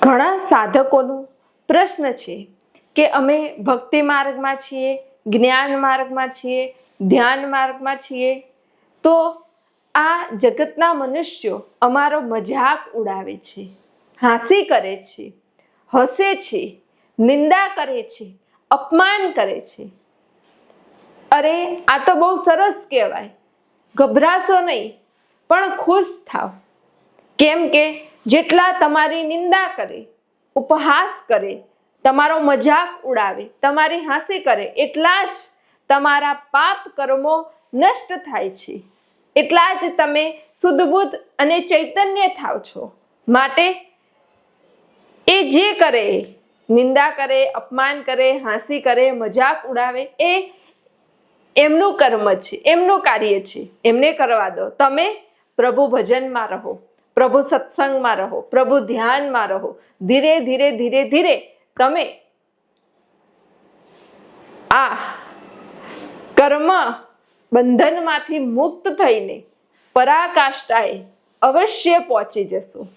ઘણા સાધકોનો પ્રશ્ન છે કે અમે ભક્તિ માર્ગમાં છીએ, જ્ઞાન માર્ગમાં છીએ, ધ્યાન માર્ગમાં છીએ, તો આ જગતના મનુષ્યો અમારો મજાક ઉડાવે છે, હાંસી કરે છે, હસે છે, નિંદા કરે છે, અપમાન કરે છે. અરે આ તો બહુ સરસ કહેવાય, ગભરાશો નહીં, પણ ખુશ થાવ. કેમ કે જેટલા તમારી નિંદા કરે, ઉપહાસ કરે, તમારો મજાક ઉડાવે, તમારી હાંસી કરે, એટલા જ તમારા પાપ કર્મો નષ્ટ થાય છે, એટલા જ તમે શુદ્ધ અને ચૈતન્ય થાવ છો. માટે એ જે કરે, નિંદા કરે, અપમાન કરે, હાંસી કરે, મજાક ઉડાવે, એ એમનું કર્મ છે, એમનું કાર્ય છે, એમને કરવા દો. તમે પ્રભુ ભજનમાં રહો, પ્રભુ સત્સંગમાં રહો, પ્રભુ ધ્યાનમાં રહો. ધીરે ધીરે ધીરે ધીરે તમે આ કર્મ બંધનમાંથી મુક્ત થઈને પરાકાષ્ઠાએ અવશ્ય પહોંચી જશો.